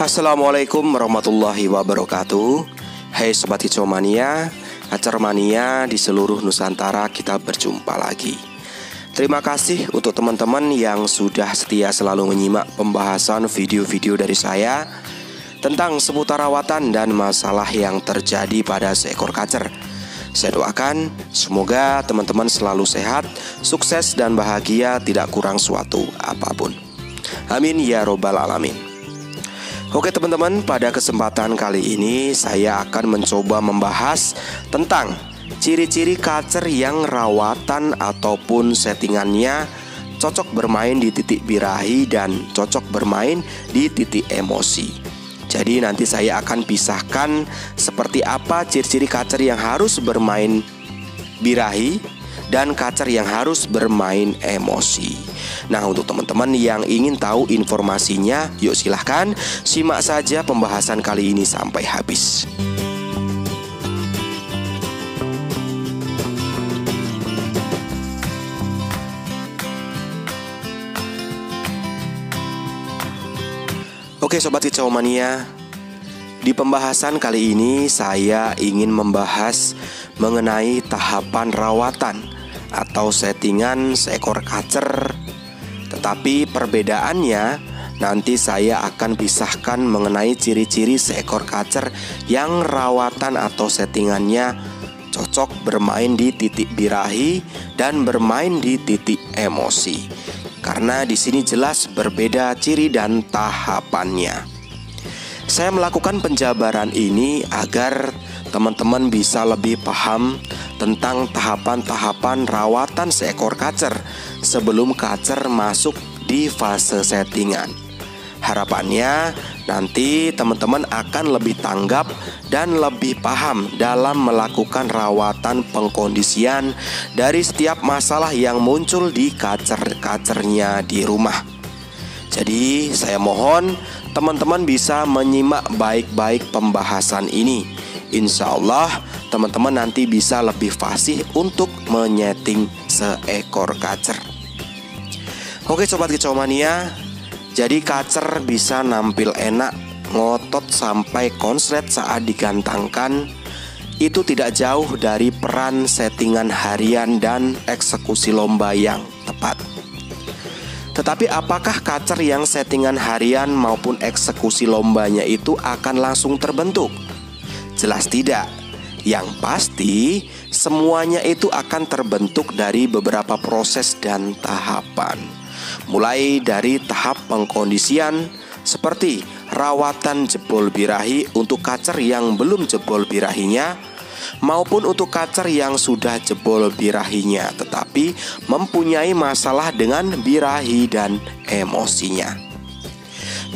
Assalamualaikum warahmatullahi wabarakatuh. Hai Sobat Hijau Mania, Kacer Mania di seluruh Nusantara, kita berjumpa lagi. Terima kasih untuk teman-teman yang sudah setia selalu menyimak pembahasan video-video dari saya tentang seputar rawatan dan masalah yang terjadi pada seekor kacer. Saya doakan semoga teman-teman selalu sehat, sukses dan bahagia, tidak kurang suatu apapun. Amin ya robbal alamin. Oke teman-teman, pada kesempatan kali ini saya akan mencoba membahas tentang ciri-ciri kacer yang rawatan ataupun settingannya cocok bermain di titik birahi dan cocok bermain di titik emosi. Jadi nanti saya akan pisahkan seperti apa ciri-ciri kacer yang harus bermain birahi dan kacer yang harus bermain emosi. Nah, untuk teman-teman yang ingin tahu informasinya, yuk silahkan simak saja pembahasan kali ini sampai habis. Oke Sobat Hijau Mania, di pembahasan kali ini saya ingin membahas mengenai tahapan rawatan atau settingan seekor kacer. Tetapi perbedaannya nanti saya akan pisahkan mengenai ciri-ciri seekor kacer yang rawatan atau settingannya cocok bermain di titik birahi dan bermain di titik emosi. Karena di sini jelas berbeda ciri dan tahapannya. Saya melakukan penjabaran ini agar teman-teman bisa lebih paham tentang tahapan-tahapan rawatan seekor kacer sebelum kacer masuk di fase settingan. Harapannya nanti teman-teman akan lebih tanggap dan lebih paham dalam melakukan rawatan pengkondisian dari setiap masalah yang muncul di kacer-kacernya di rumah. Jadi saya mohon teman-teman bisa menyimak baik-baik pembahasan ini. Insya Allah teman-teman nanti bisa lebih fasih untuk menyeting seekor kacer. Oke Sobat Hijau Mania, jadi kacer bisa nampil enak, ngotot sampai konslet saat digantangkan. Itu tidak jauh dari peran settingan harian dan eksekusi lomba yang tepat. Tetapi apakah kacer yang settingan harian maupun eksekusi lombanya itu akan langsung terbentuk? Jelas tidak. Yang pasti semuanya itu akan terbentuk dari beberapa proses dan tahapan. Mulai dari tahap pengkondisian seperti rawatan jebol birahi untuk kacer yang belum jebol birahinya, maupun untuk kacer yang sudah jebol birahinya tetapi mempunyai masalah dengan birahi dan emosinya.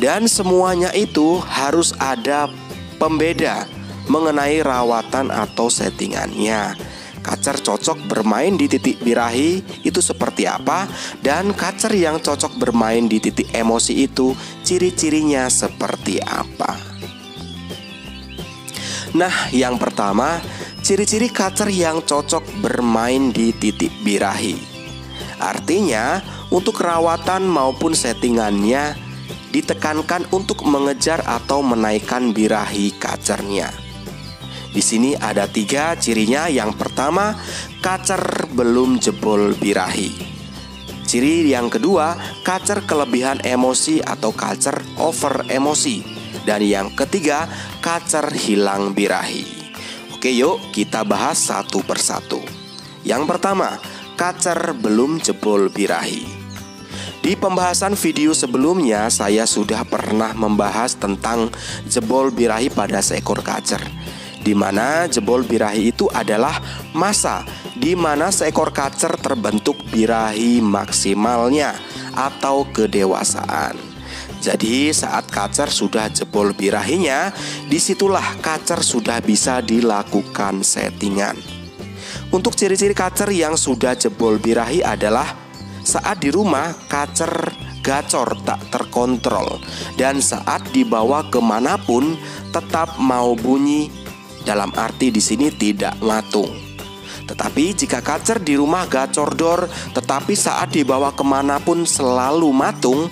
Dan semuanya itu harus ada pembeda mengenai rawatan atau settingannya. Kacer cocok bermain di titik birahi itu seperti apa, dan kacer yang cocok bermain di titik emosi itu ciri-cirinya seperti apa. Nah, yang pertama, ciri-ciri kacer yang cocok bermain di titik birahi. Artinya, untuk rawatan maupun settingannya ditekankan untuk mengejar atau menaikkan birahi kacernya. Di sini ada 3 cirinya. Yang pertama, kacer belum jebol birahi. Ciri yang kedua, kacer kelebihan emosi atau kacer over emosi. Dan yang ketiga, kacer hilang birahi. Oke, yuk kita bahas satu persatu. Yang pertama, kacer belum jebol birahi. Di pembahasan video sebelumnya saya sudah pernah membahas tentang jebol birahi pada seekor kacer, di mana jebol birahi itu adalah masa di mana seekor kacer terbentuk birahi maksimalnya atau kedewasaan. Jadi saat kacer sudah jebol birahinya, disitulah kacer sudah bisa dilakukan settingan. Untuk ciri-ciri kacer yang sudah jebol birahi adalah saat di rumah kacer gacor tak terkontrol, dan saat dibawa kemanapun tetap mau bunyi. Dalam arti di sini tidak matung. Tetapi jika kacer di rumah gacor dor, tetapi saat dibawa kemanapun selalu matung,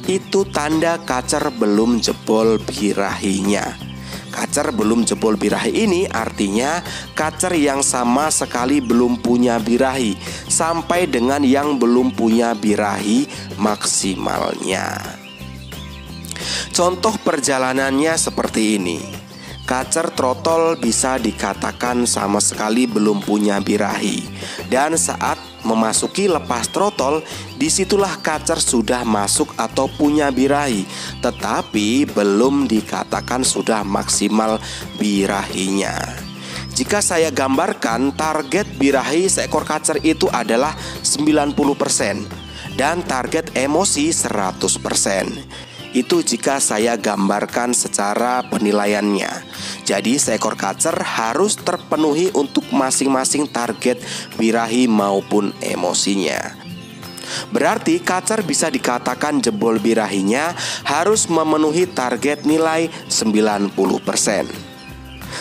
itu tanda kacer belum jebol birahinya. Kacer belum jebol birahi ini artinya kacer yang sama sekali belum punya birahi sampai dengan yang belum punya birahi maksimalnya. Contoh perjalanannya seperti ini. Kacer trotol bisa dikatakan sama sekali belum punya birahi. Dan saat memasuki lepas trotol, disitulah kacer sudah masuk atau punya birahi, tetapi belum dikatakan sudah maksimal birahinya. Jika saya gambarkan, target birahi seekor kacer itu adalah 90% dan target emosi 100%. Itu jika saya gambarkan secara penilaiannya. Jadi seekor kacer harus terpenuhi untuk masing-masing target birahi maupun emosinya. Berarti kacer bisa dikatakan jebol birahinya harus memenuhi target nilai 90%.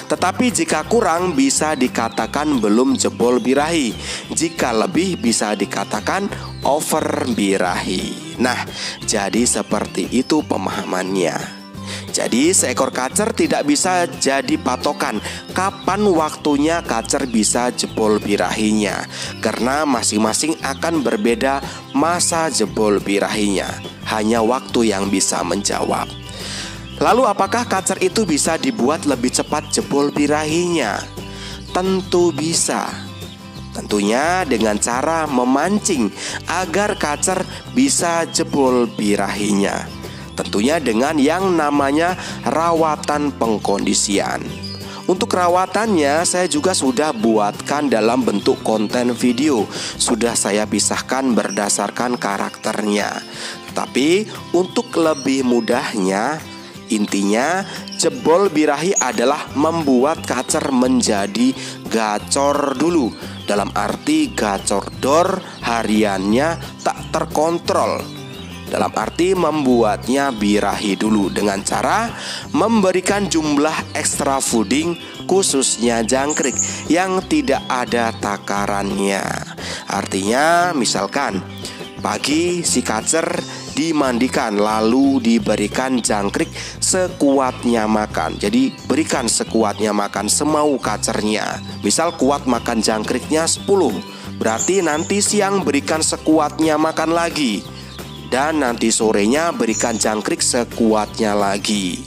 Tetapi jika kurang bisa dikatakan belum jebol birahi. Jika lebih bisa dikatakan over birahi. Nah, jadi seperti itu pemahamannya. Jadi seekor kacer tidak bisa jadi patokan kapan waktunya kacer bisa jebol birahinya, karena masing-masing akan berbeda masa jebol birahinya. Hanya waktu yang bisa menjawab. Lalu apakah kacer itu bisa dibuat lebih cepat jebol birahinya? Tentu bisa. Tentunya dengan cara memancing agar kacer bisa jebol birahinya. Tentunya dengan yang namanya rawatan pengkondisian. Untuk rawatannya saya juga sudah buatkan dalam bentuk konten video. Sudah saya pisahkan berdasarkan karakternya. Tapi untuk lebih mudahnya, intinya jebol birahi adalah membuat kacer menjadi gacor dulu. Dalam arti gacor dor hariannya tak terkontrol. Dalam arti membuatnya birahi dulu dengan cara memberikan jumlah extra fooding khususnya jangkrik yang tidak ada takarannya. Artinya misalkan pagi si kacer dimandikan lalu diberikan jangkrik sekuatnya makan. Jadi berikan sekuatnya makan semau kacernya. Misal kuat makan jangkriknya 10, berarti nanti siang berikan sekuatnya makan lagi. Dan nanti sorenya berikan jangkrik sekuatnya lagi.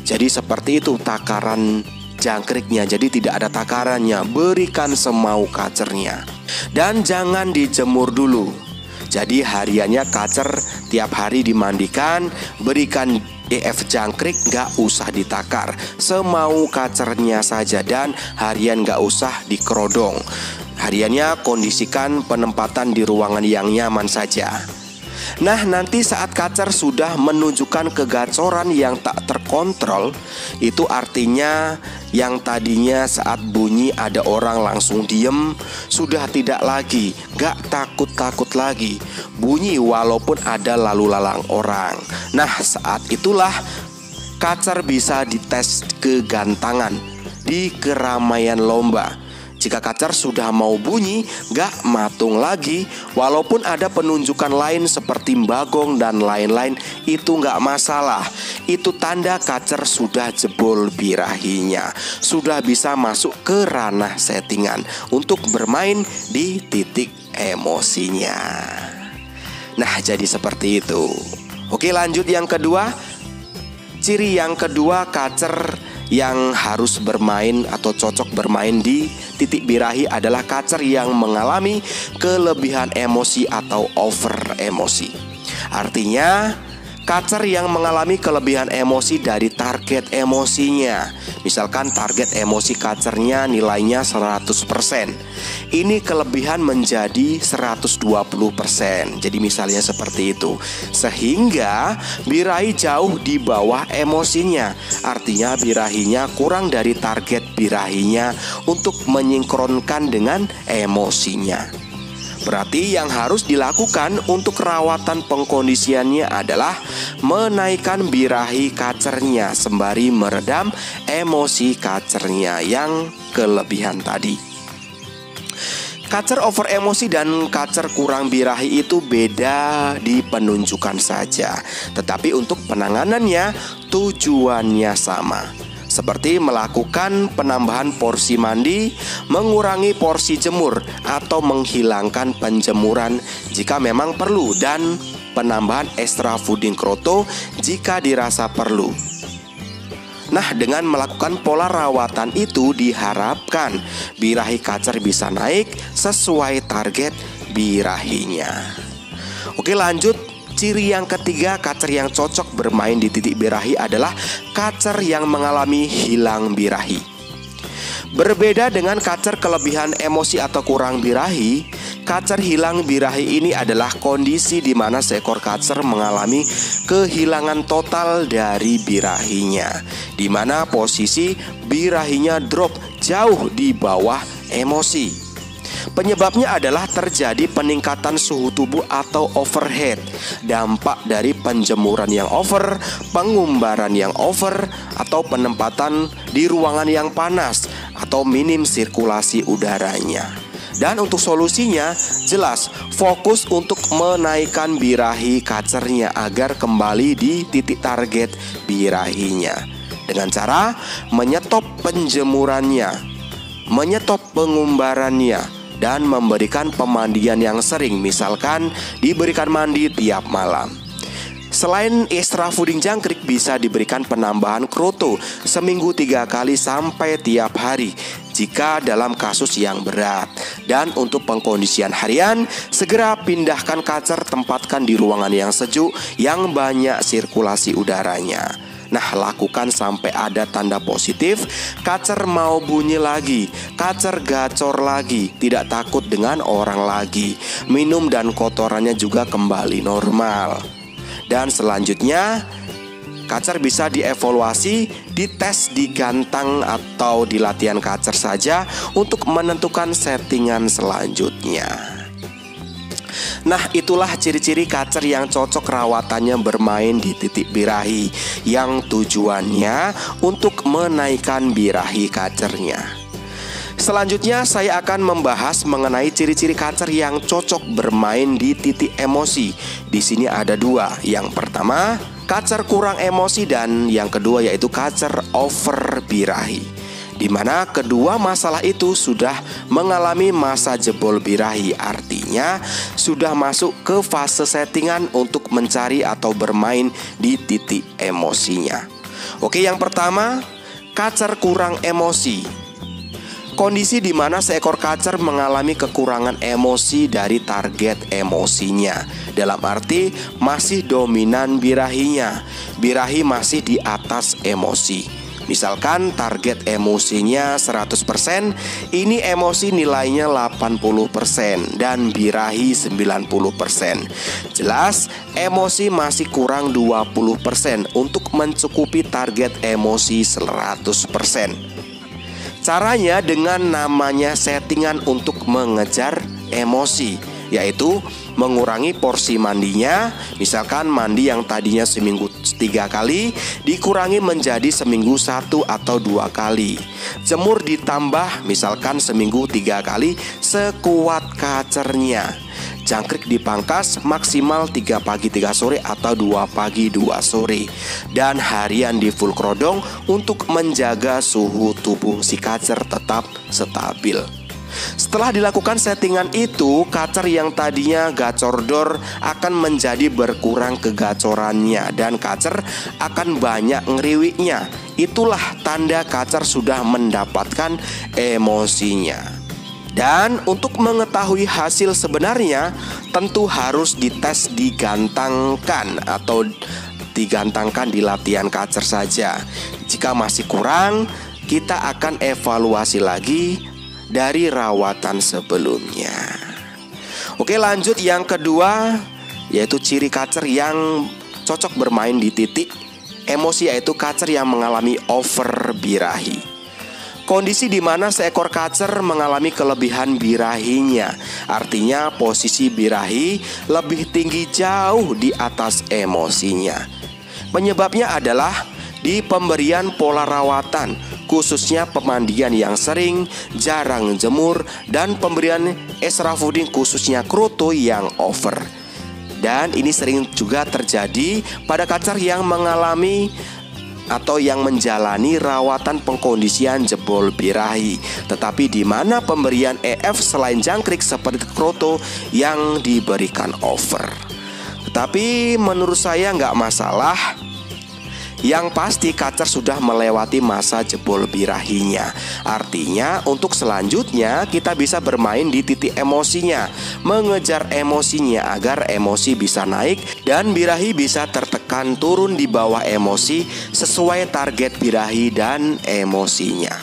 Jadi seperti itu takaran jangkriknya. Jadi tidak ada takarannya, berikan semau kacernya. Dan jangan dijemur dulu. Jadi hariannya kacer tiap hari dimandikan, berikan EF jangkrik, gak usah ditakar, semau kacernya saja. Dan harian gak usah dikerodong. Hariannya kondisikan penempatan di ruangan yang nyaman saja. Nah, nanti saat kacer sudah menunjukkan kegacoran yang tak terkontrol, itu artinya yang tadinya saat bunyi ada orang langsung diem, sudah tidak lagi, gak takut-takut lagi. Bunyi walaupun ada lalu lalang orang. Nah, saat itulah kacer bisa dites kegantangan di keramaian lomba. Jika kacer sudah mau bunyi, gak matung lagi, walaupun ada penunjukan lain seperti bagong dan lain-lain, itu gak masalah. Itu tanda kacer sudah jebol birahinya, sudah bisa masuk ke ranah settingan untuk bermain di titik emosinya. Nah, jadi seperti itu. Oke, lanjut yang kedua. Ciri yang kedua kacer yang harus bermain atau cocok bermain di titik birahi adalah kacer yang mengalami kelebihan emosi atau over emosi. Artinya kacer yang mengalami kelebihan emosi dari target emosinya. Misalkan target emosi kacernya nilainya 100%. Ini kelebihan menjadi 120%. Jadi misalnya seperti itu. Sehingga birahi jauh di bawah emosinya. Artinya birahinya kurang dari target birahinya untuk menyinkronkan dengan emosinya. Berarti yang harus dilakukan untuk rawatan pengkondisiannya adalah menaikkan birahi kacernya sembari meredam emosi kacernya yang kelebihan tadi. Kacer over emosi dan kacer kurang birahi itu beda di penunjukan saja, tetapi untuk penanganannya tujuannya sama. Seperti melakukan penambahan porsi mandi, mengurangi porsi jemur, atau menghilangkan penjemuran jika memang perlu, dan penambahan extra fooding kroto jika dirasa perlu. Nah, dengan melakukan pola rawatan itu diharapkan birahi kacer bisa naik sesuai target birahinya. Oke, lanjut. Ciri yang ketiga kacer yang cocok bermain di titik birahi adalah kacer yang mengalami hilang birahi. Berbeda dengan kacer kelebihan emosi atau kurang birahi, kacer hilang birahi ini adalah kondisi di mana seekor kacer mengalami kehilangan total dari birahinya, di mana posisi birahinya drop jauh di bawah emosi. Penyebabnya adalah terjadi peningkatan suhu tubuh atau overheat, dampak dari penjemuran yang over, pengumbaran yang over, atau penempatan di ruangan yang panas, atau minim sirkulasi udaranya. Dan untuk solusinya, jelas fokus untuk menaikkan birahi kacernya agar kembali di titik target birahinya dengan cara menyetop penjemurannya, menyetop pengumbarannya, dan memberikan pemandian yang sering, misalkan diberikan mandi tiap malam. Selain extra fooding jangkrik, bisa diberikan penambahan kroto seminggu 3 kali sampai tiap hari jika dalam kasus yang berat. Dan untuk pengkondisian harian, segera pindahkan kacer, tempatkan di ruangan yang sejuk yang banyak sirkulasi udaranya. Nah, lakukan sampai ada tanda positif, kacer mau bunyi lagi, kacer gacor lagi, tidak takut dengan orang lagi, minum dan kotorannya juga kembali normal. Dan selanjutnya, kacer bisa dievaluasi, dites di gantang atau di latihan kacer saja untuk menentukan settingan selanjutnya. Nah, itulah ciri-ciri kacer yang cocok rawatannya bermain di titik birahi, yang tujuannya untuk menaikkan birahi kacernya. Selanjutnya saya akan membahas mengenai ciri-ciri kacer yang cocok bermain di titik emosi. Di sini ada 2. Yang pertama, kacer kurang emosi, dan yang kedua yaitu kacer over birahi, di mana kedua masalah itu sudah mengalami masa jebol birahi, artinya sudah masuk ke fase settingan untuk mencari atau bermain di titik emosinya. Oke, yang pertama, kacer kurang emosi. Kondisi di mana seekor kacer mengalami kekurangan emosi dari target emosinya, dalam arti masih dominan birahinya, birahi masih di atas emosi. Misalkan target emosinya 100%, ini emosi nilainya 80% dan birahi 90%. Jelas emosi masih kurang 20% untuk mencukupi target emosi 100%. Caranya dengan namanya settingan untuk mengejar emosi, yaitu mengurangi porsi mandinya. Misalkan mandi yang tadinya seminggu 3 kali dikurangi menjadi seminggu 1 atau 2 kali. Jemur ditambah misalkan seminggu 3 kali sekuat kacernya. Jangkrik dipangkas maksimal 3 pagi 3 sore atau 2 pagi 2 sore. Dan harian di full krodong untuk menjaga suhu tubuh si kacer tetap stabil. Setelah dilakukan settingan itu, kacer yang tadinya gacor-dor akan menjadi berkurang kegacorannya dan kacer akan banyak ngeriwiknya. Itulah tanda kacer sudah mendapatkan emosinya. Dan untuk mengetahui hasil sebenarnya, tentu harus dites digantangkan atau digantangkan di latihan kacer saja. Jika masih kurang, kita akan evaluasi lagi dari rawatan sebelumnya. Oke, lanjut yang kedua, yaitu ciri kacer yang cocok bermain di titik emosi, yaitu kacer yang mengalami over birahi. Kondisi di mana seekor kacer mengalami kelebihan birahinya, artinya posisi birahi lebih tinggi jauh di atas emosinya. Penyebabnya adalah di pemberian pola rawatan, khususnya pemandian yang sering, jarang jemur, dan pemberian extra fooding khususnya kroto yang over. Dan ini sering juga terjadi pada kacer yang mengalami atau yang menjalani rawatan pengkondisian jebol birahi, tetapi di mana pemberian EF selain jangkrik seperti kroto yang diberikan over. Tetapi menurut saya nggak masalah. Yang pasti kacer sudah melewati masa jebol birahinya. Artinya untuk selanjutnya kita bisa bermain di titik emosinya, mengejar emosinya agar emosi bisa naik dan birahi bisa tertekan turun di bawah emosi sesuai target birahi dan emosinya.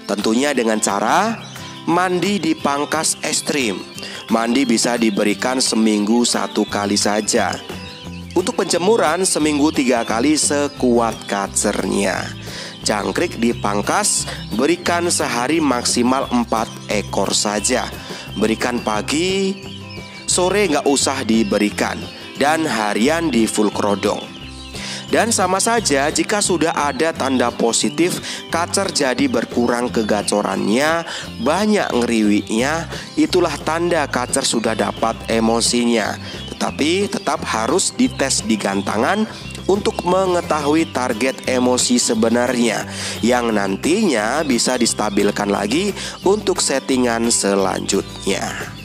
Tentunya dengan cara mandi dipangkas ekstrim. Mandi bisa diberikan seminggu 1 kali saja. Untuk penjemuran seminggu 3 kali sekuat kacernya. Jangkrik dipangkas, berikan sehari maksimal 4 ekor saja. Berikan pagi, sore nggak usah diberikan. Dan harian di full kerodong. Dan sama saja jika sudah ada tanda positif kacer jadi berkurang kegacorannya, banyak ngeriwiknya, itulah tanda kacer sudah dapat emosinya. Tetapi tetap harus dites di gantangan untuk mengetahui target emosi sebenarnya yang nantinya bisa distabilkan lagi untuk settingan selanjutnya.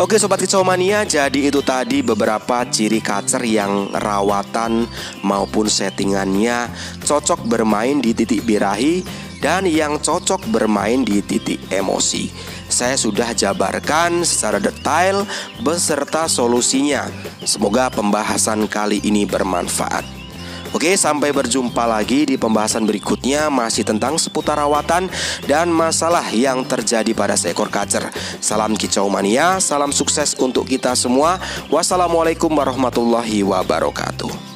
Oke Sobat Kicau Mania, jadi itu tadi beberapa ciri kacer yang rawatan maupun settingannya cocok bermain di titik birahi dan yang cocok bermain di titik emosi. Saya sudah jabarkan secara detail beserta solusinya. Semoga pembahasan kali ini bermanfaat. Oke, sampai berjumpa lagi di pembahasan berikutnya masih tentang seputar rawatan dan masalah yang terjadi pada seekor kacer. Salam Kicau Mania, salam sukses untuk kita semua. Wassalamualaikum warahmatullahi wabarakatuh.